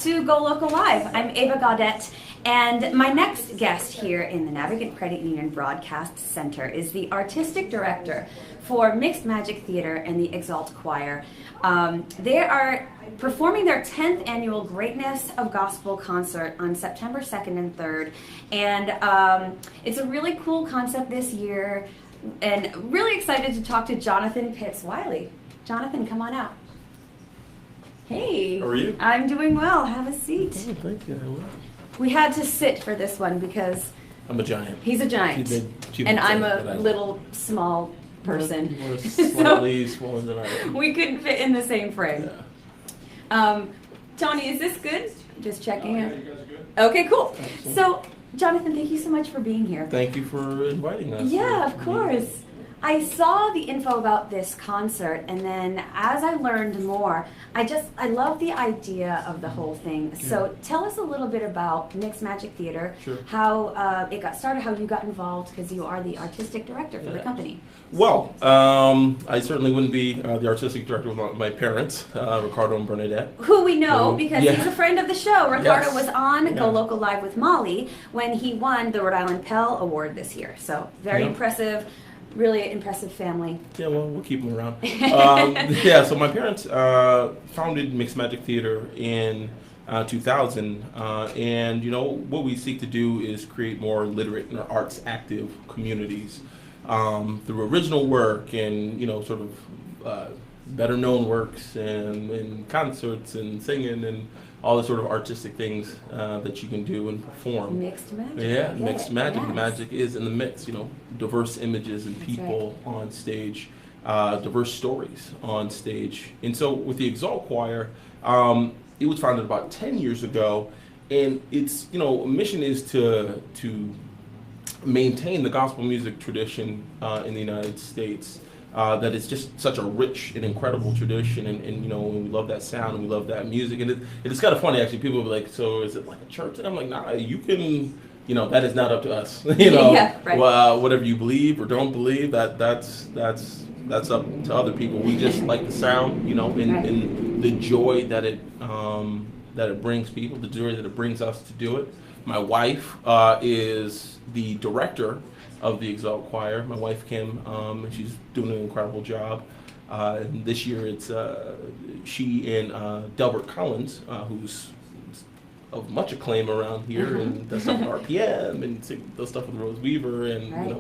to Go Local Live. I'm Ava Gaudette, and my next guest here in the Navigant Credit Union Broadcast Center is the Artistic Director for Mixed Magic Theater and the Exalt Choir. They are performing their 10th annual Greatness of Gospel concert on September 2nd and 3rd, and it's a really cool concept this year, and really excited to talk to Jonathan Pitts-Wiley. Jonathan, come on out. Hey. How are you? I'm doing well. Have a seat. Oh, thank you. We had to sit for this one because I'm a giant. he's a giant, and I'm a little small person. You're slightly smaller than I am. We couldn't fit in the same frame. Yeah. Tony, is this good? Just checking Yeah, in. you guys are good. Okay, cool. Excellent. So, Jonathan, thank you so much for being here. Thank you for inviting us. Yeah, of course. I saw the info about this concert, and then as I learned more, I love the idea of the whole thing. So tell us a little bit about Mixed Magic Theater, Sure. how it got started, how you got involved, because you are the artistic director for the Yeah. company. Well, I certainly wouldn't be the artistic director without my parents, Ricardo and Bernadette. Who we know Who- because yeah. he's a friend of the show. Ricardo Yes. was on Go Yeah. Local Live with Molly when he won the Rhode Island Pell Award this year. So very Yeah. impressive. Really impressive family. Yeah, well, we'll keep them around. So my parents founded Mixed Magic Theater in 2000, and what we seek to do is create more literate and arts active communities through original work and sort of better known works and concerts and singing and all the sort of artistic things that you can do and perform. Mixed magic. Yeah, Get mixed it. magic. Yes. Magic is in the mix, diverse images and That's people on stage, diverse stories on stage. And so with the Exalt Choir, it was founded about 10 years ago, and its mission is to maintain the gospel music tradition in the United States. That it's just such a rich and incredible tradition, and we love that sound and we love that music, and it's kind of funny actually. People will be like, "So is it like a church?" And I'm like, "Nah, you can, that is not up to us. Yeah, right. Whatever you believe or don't believe, that's up to other people. We just like the sound, and the joy that it brings people, the joy that it brings us to do it. My wife is the director of the Exalt Choir, my wife Kim, and she's doing an incredible job. And this year it's she and Delbert Collins, who's of much acclaim around here, and does stuff with RPM and does stuff with Rose Weaver and Right.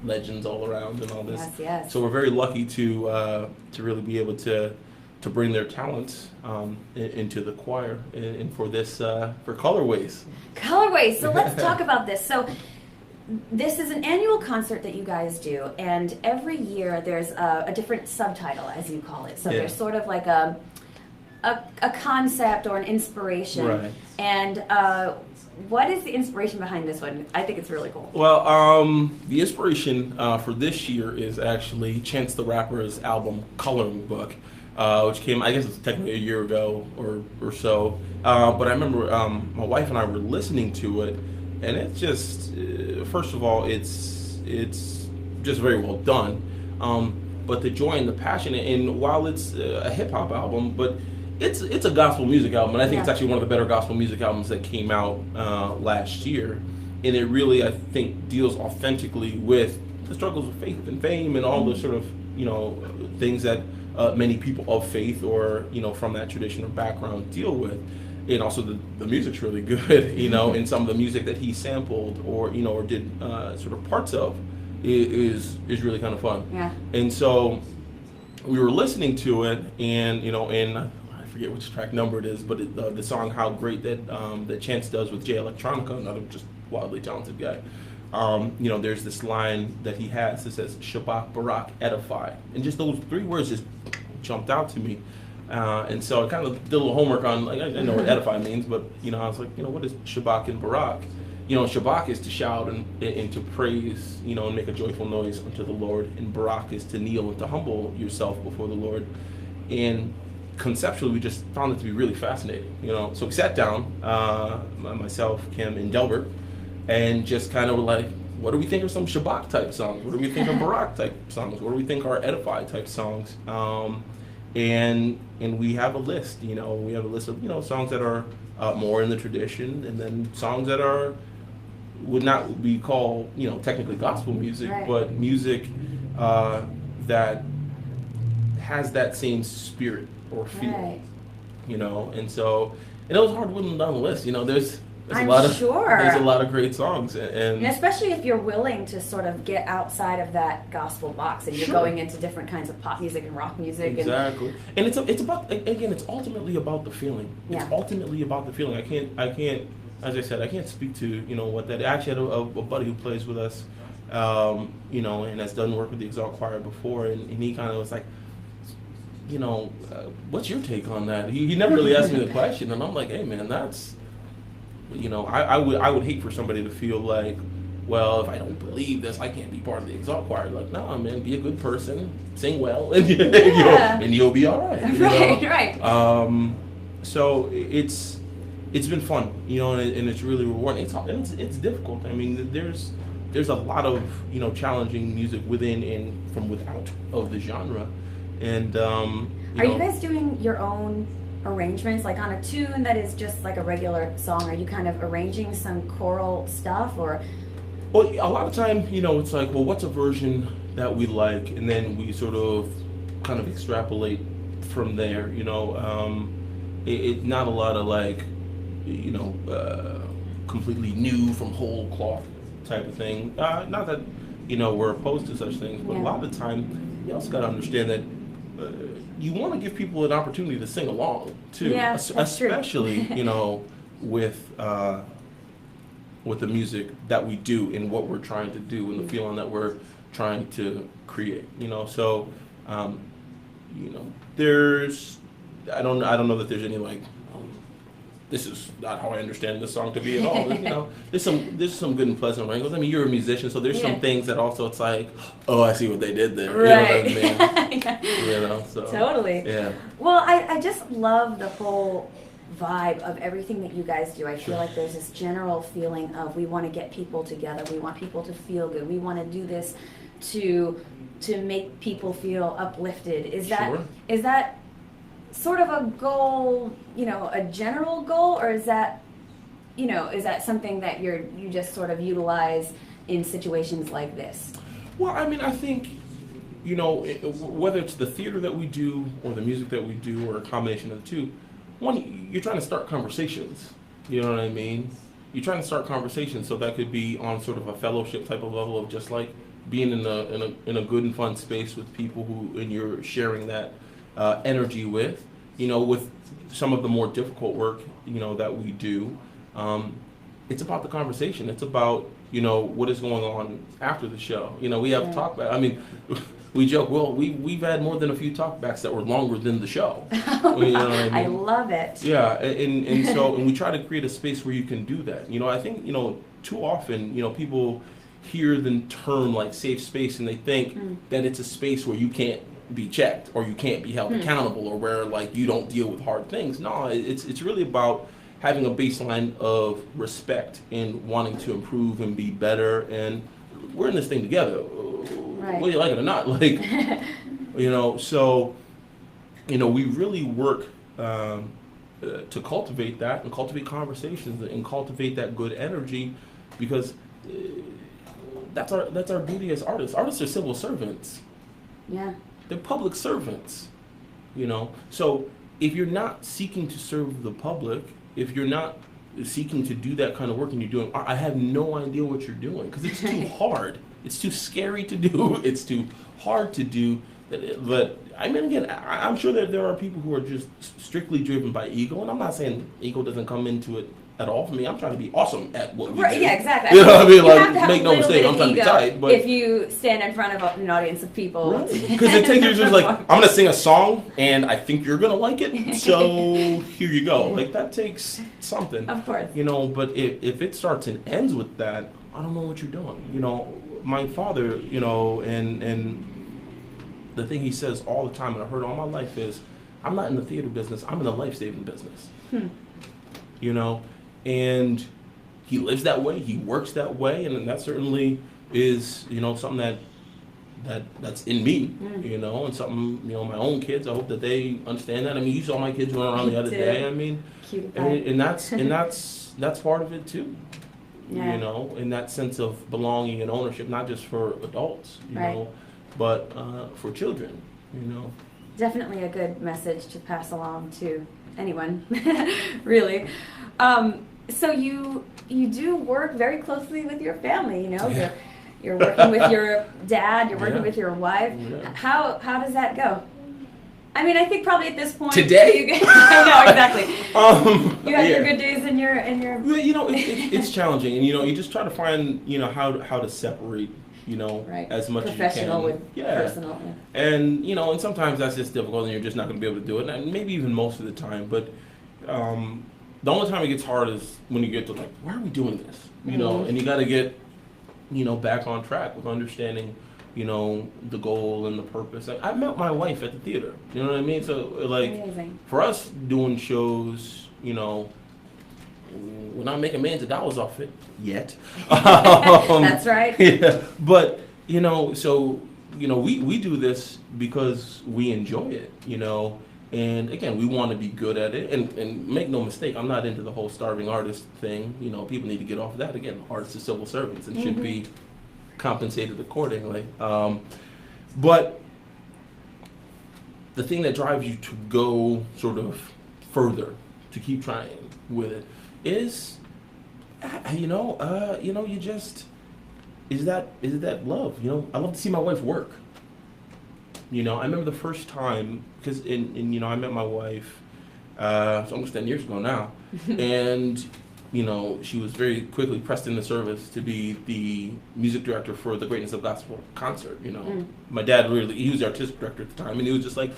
legends all around and all this. Yes, yes. So we're very lucky to really be able to bring their talents into the choir and for this for Colorways. Colorways. So let's talk about this. So this is an annual concert that you guys do, and every year there's a different subtitle, as you call it. So Yeah. there's sort of like a concept or an inspiration. Right. And what is the inspiration behind this one? I think it's really cool. Well, the inspiration for this year is actually Chance the Rapper's album Coloring Book, which came, I guess it's technically a year ago or so. But I remember my wife and I were listening to it, and it's just, first of all, it's just very well done. But the joy and the passion, and while it's a hip hop album, but it's a gospel music album, and I think it's actually one of the better gospel music albums that came out last year. And it really, I think, deals authentically with the struggles of faith and fame and all the sort of things that many people of faith or from that tradition or background deal with. And also the music's really good, and some of the music that he sampled or did sort of parts of is really kind of fun. Yeah. And so we were listening to it, and and I forget which track number it is, but the song "How Great" that Chance does with Jay Electronica, another just wildly talented guy. There's this line that he has that says "Shabbat, Barak, Edify," and just those three words just jumped out to me. And so I kind of did a little homework on, I know what edify means, but, I was like, what is Shabbat and Barak? Shabbat is to shout and to praise, and make a joyful noise unto the Lord. And Barak is to kneel and to humble yourself before the Lord. And conceptually, we just found it to be really fascinating, So we sat down, myself, Kim, and Delbert, and just kind of were like, what do we think are some Shabbat type songs? What do we think are Barak type songs? What do we think are edify type songs? and we have a list. We have a list of songs that are more in the tradition, and then songs that would not be called technically gospel music, right. but music that has that same spirit or feel. Right. And it was hard whittling down the list. There's I'm a lot of sure. there's a lot of great songs, And especially if you're willing to sort of get outside of that gospel box and you're Sure. going into different kinds of pop music and rock music. Exactly. And it's about, again, it's ultimately about the feeling. Yeah. It's ultimately about the feeling. I can't, as I said, I can't speak to what that. I actually had a buddy who plays with us, and has done work with the Exalt Choir before, and he kind of was like, what's your take on that? He never really asked me the question, and I'm like, hey man, that's. I would hate for somebody to feel like, well, if I don't believe this, I can't be part of the Exalt Choir. Like, no, man, be a good person, sing well, and, and you'll be all right. Right. So it's been fun, and it's really rewarding. It's difficult. I mean, there's a lot of challenging music within and from without of the genre, and Are you guys doing your own arrangements, like on a tune that is just like a regular song? Are you kind of arranging some choral stuff, or? Well, a lot of time, it's like, well, what's a version that we like, and then we sort of kind of extrapolate from there. It's not a lot of like, completely new from whole cloth type of thing. Not that we're opposed to such things, but a lot of the time, you also got to understand that. You want to give people an opportunity to sing along too, especially with the music that we do and what we're trying to do and the feeling that we're trying to create. So there's I don't know that there's any like this is not how I understand this song to be at all. There's some good and pleasant wrangles. I mean, you're a musician, so there's some things that also it's like, oh, I see what they did there. Right. You know what I mean? So Totally. yeah. Well, I just love the whole vibe of everything that you guys do. I feel like there's this general feeling of we want to get people together. We want people to feel good. We want to do this to make people feel uplifted. Is that sort of a goal, a general goal, or is that something that you just sort of utilize in situations like this? Well, I mean, I think, whether it's the theater that we do or the music that we do or a combination of the two, one, you're trying to start conversations. You know what I mean? You're trying to start conversations, so that could be on sort of a fellowship type of level of just like being in a good and fun space with people and you're sharing that energy with, with some of the more difficult work, that we do. It's about the conversation. It's about, what is going on after the show. We have talkback. I mean, we joke, well, we've had more than a few talkbacks that were longer than the show. Oh, you know what I mean? I love it. Yeah, and so we try to create a space where you can do that. I think, too often, people hear the term like safe space and they think that it's a space where you can't be checked or you can't be held accountable or where like you don't deal with hard things. No, it's really about having a baseline of respect and wanting to improve and be better, and we're in this thing together, whether you like it or not. Like, so we really work to cultivate that and cultivate conversations and cultivate that good energy, because that's our duty as artists. Artists are civil servants. Yeah. They're public servants, So if you're not seeking to serve the public, if you're not seeking to do that kind of work and you're doing, I have no idea what you're doing, because it's too hard. It's too scary to do. It's too hard to do. But I mean, again, I'm sure that there are people who are just strictly driven by ego, and I'm not saying ego doesn't come into it at all for me. I'm trying to be awesome at what we do. Yeah, exactly. You know what I mean? Have to have Make no mistake, I'm trying to be tight. But if you stand in front of an audience of people. Because it takes you just like, I'm going to sing a song, and I think you're going to like it, so here you go. Like, that takes something. Of course. But if it starts and ends with that, I don't know what you're doing. My father, and the thing he says all the time, and I've heard all my life, is, I'm not in the theater business, I'm in the life-saving business. And he lives that way, he works that way, and that certainly is, something that that's in me, you know, and something, you know, my own kids, I hope that they understand that. I mean, you saw my kids run around the other day. I mean, and that's part of it too. Yeah. You know, in that sense of belonging and ownership, not just for adults, you know, but for children, you know. Definitely a good message to pass along to anyone, really. So you do work very closely with your family, you know. Yeah. You're working with your dad, you're working Yeah. with your wife. Yeah. How does that go? I mean, I think probably at this point Today? I know, exactly. You have yeah. your good days and your Well, you know, it's challenging, and you know, you just try to find, you know, how to separate, you know, as much as you can. Professional with personal. Yeah. And you know, and sometimes that's just difficult, and you're just not going to be able to do it, and maybe even most of the time. But the only time it gets hard is when you get to like, why are we doing this? You know, and you got to get, you know, back on track with understanding, you know, the goal and the purpose. I met my wife at the theater. You know what I mean? So like, Amazing. for us doing shows, you know, we're not making millions of dollars off it yet. That's right. Yeah, but you know, so you know, we do this because we enjoy it. You know, and again, we want to be good at it. And make no mistake, I'm not into the whole starving artist thing. You know, people need to get off of that. Again, artists are civil servants and should be compensated accordingly. But the thing that drives you to go sort of further, to keep trying with it, is, you just, is that love? You know, I love to see my wife work. You know, I remember the first time, because you know, I met my wife, it's almost 10 years ago now, and you know, she was very quickly pressed into service to be the music director for the Greatness of Gospel concert. You know, my dad he was the artistic director at the time, and he was just like,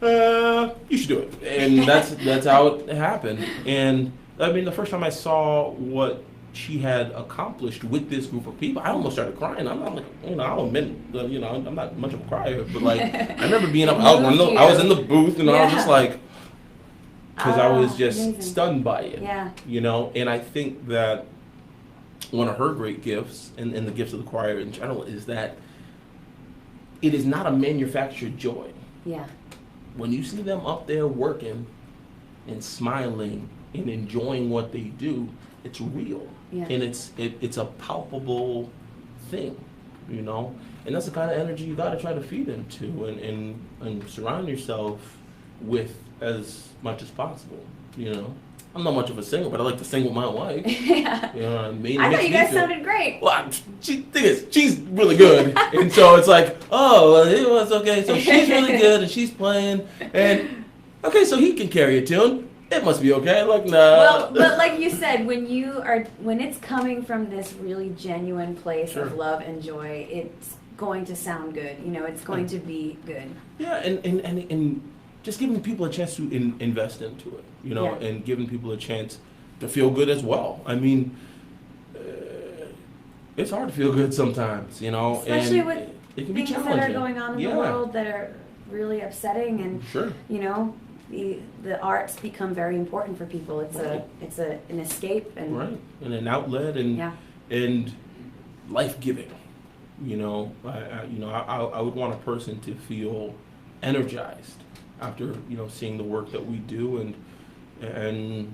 you should do it, and that's how it happened. And I mean, the first time I saw what she had accomplished with this group of people, I almost started crying. I'm not like, you know, I'll admit, you know, I'm not much of a crier, but like, I remember being up, I was in the booth, and I was just like, because I was just stunned by it. Yeah. You know, and I think that one of her great gifts, and the gifts of the choir in general, is that it is not a manufactured joy. Yeah. When you see them up there working and smiling and enjoying what they do, it's real. Yeah. And it's a palpable thing, you know? And that's the kind of energy you gotta try to feed into and surround yourself with as much as possible, you know? I'm not much of a singer, but I like to sing with my wife. Yeah. You know what I mean? I know you guys sounded great. Well, she's really good. And so it's like, oh, well, it was okay. So she's really good and she's playing. And okay, so he can carry a tune. It must be okay. Like, nah. Well, but like you said, when it's coming from this really genuine place of love and joy, it's going to sound good. You know, it's going to be good. Yeah, and just giving people a chance to invest into it, you know, and giving people a chance to feel good as well. I mean, it's hard to feel good sometimes, you know, especially and with it can be things challenging. that are going on in the world that are really upsetting, and you know, the arts become very important for people. It's an escape and and an outlet and life giving. You know, I would want a person to feel energized after, you know, seeing the work that we do, and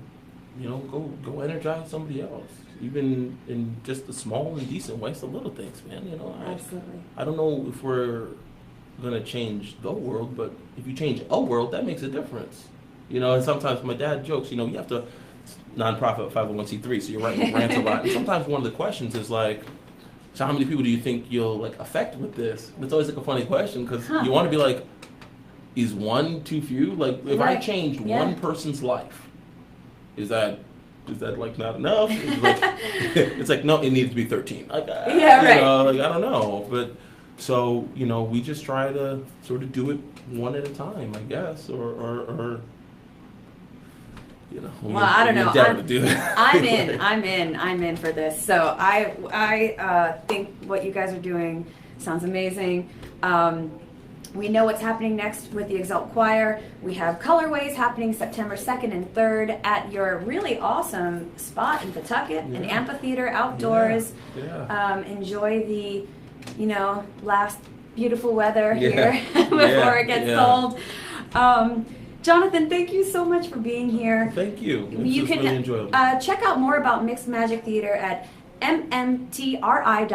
you know, go energize somebody else, even in just the small and decent ways, the little things, man. You know, absolutely. I don't know if we're gonna change the world, but if you change a world, that makes a difference. You know, and sometimes my dad jokes, you know, you have to, nonprofit 501c3, so you're writing rants a lot, and sometimes one of the questions is like, so how many people do you think you'll like affect with this? And it's always like a funny question, because you want to be like, is one too few? Like, if I changed one person's life, is that like not enough? It's like no, it needs to be 13. Like, you know, like, I don't know, but so, you know, we just try to sort of do it one at a time, I guess, or you know. Well, I don't know. I'm in for this. So I think what you guys are doing sounds amazing. We know what's happening next with the Exalt Choir. We have Colorways happening September 2nd and 3rd at your really awesome spot in Pawtucket, an amphitheater outdoors. Enjoy the, you know, last beautiful weather Yeah. here before Yeah, it gets yeah. sold. Jonathan, thank you so much for being here. Thank you. This You was can really enjoyable. check out more about Mixed Magic Theater at mmtri.com.